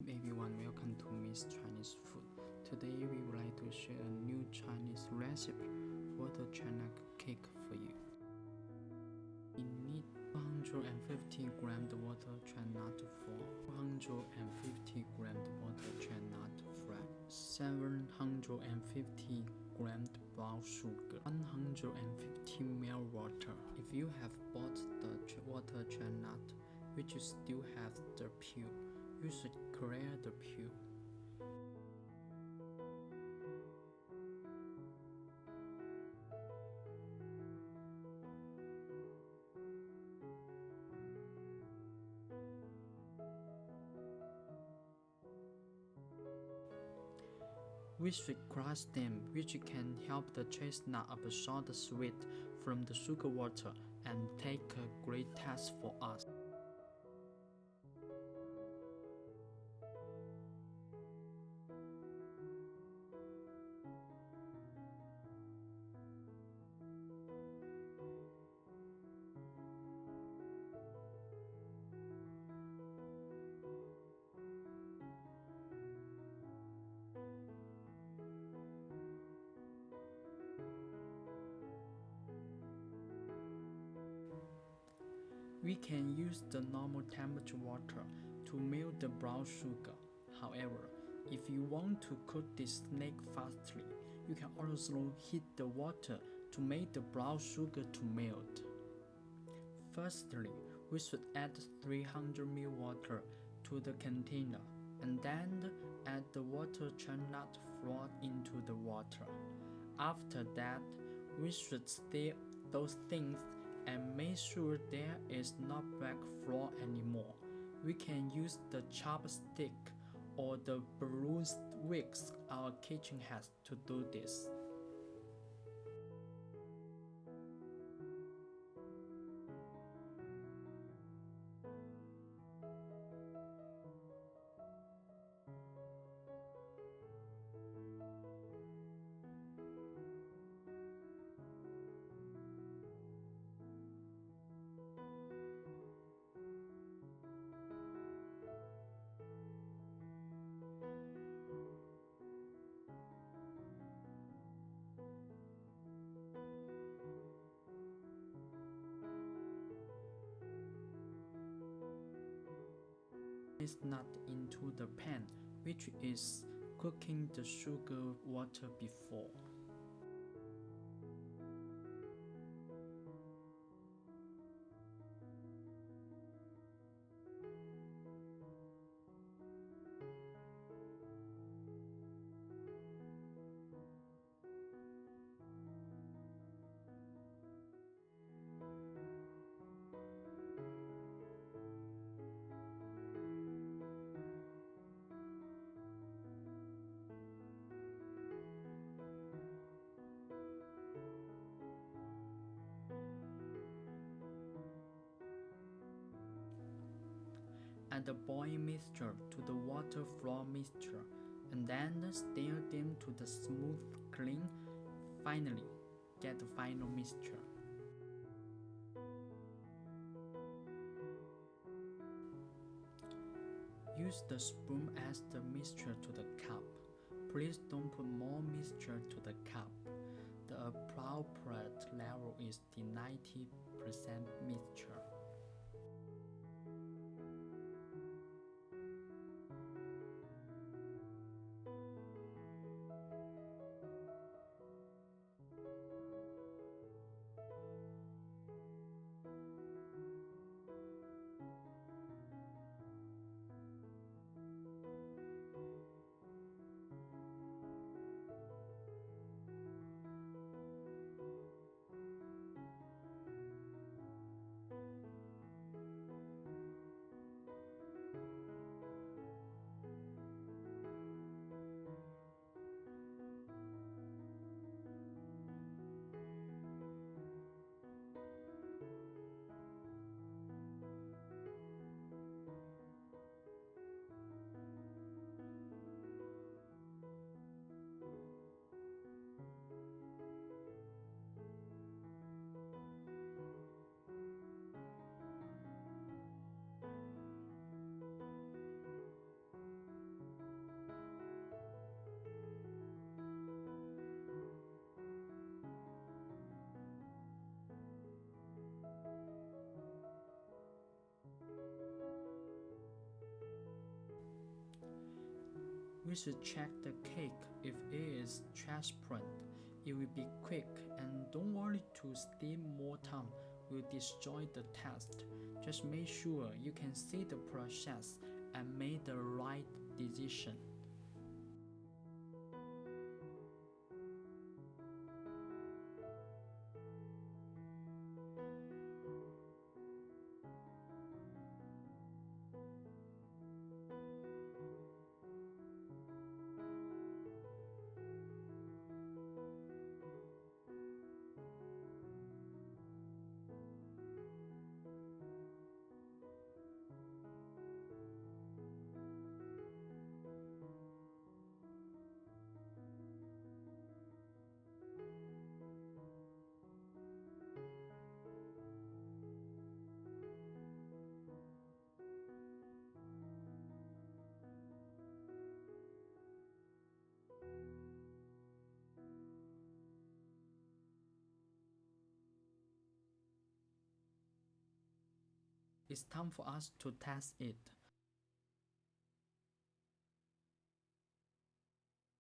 Everyone, welcome to Miss Chinese Food. Today we would like to share a new Chinese recipe, water chana cake for you. We need 250 grams water chestnut for 250 grams water chestnut fresh, 750 grams brown sugar, 150 ml water. If you have bought the water chestnut, which still have the peel, you should clear the peel. We should crush them, which can help the chestnut absorb the sweet from the sugar water and take a great taste for us. We can use the normal temperature water to melt the brown sugar. However, if you want to cook this snake fastly, you can also heat the water to make the brown sugar to melt. Firstly, we should add 300 ml water to the container and then add the water chestnut flour into the water. After that, we should stir those things and make sure there is not black flour anymore. We can use the chopstick or the broomsticks our kitchen has to do this. Chestnut into the pan, which is cooking the sugar water before. Add the boiled mixture to the water flour mixture and then stir them to the smooth clean. Finally, get the final mixture. Use the spoon as the mixture to the cup. Please don't put more mixture to the cup. The appropriate level is the 90% mixture. We should check the cake if it is transparent. It will be quick, and don't worry to steam more time will destroy the taste. Just make sure you can see the process and make the right decision. It's time for us to test it.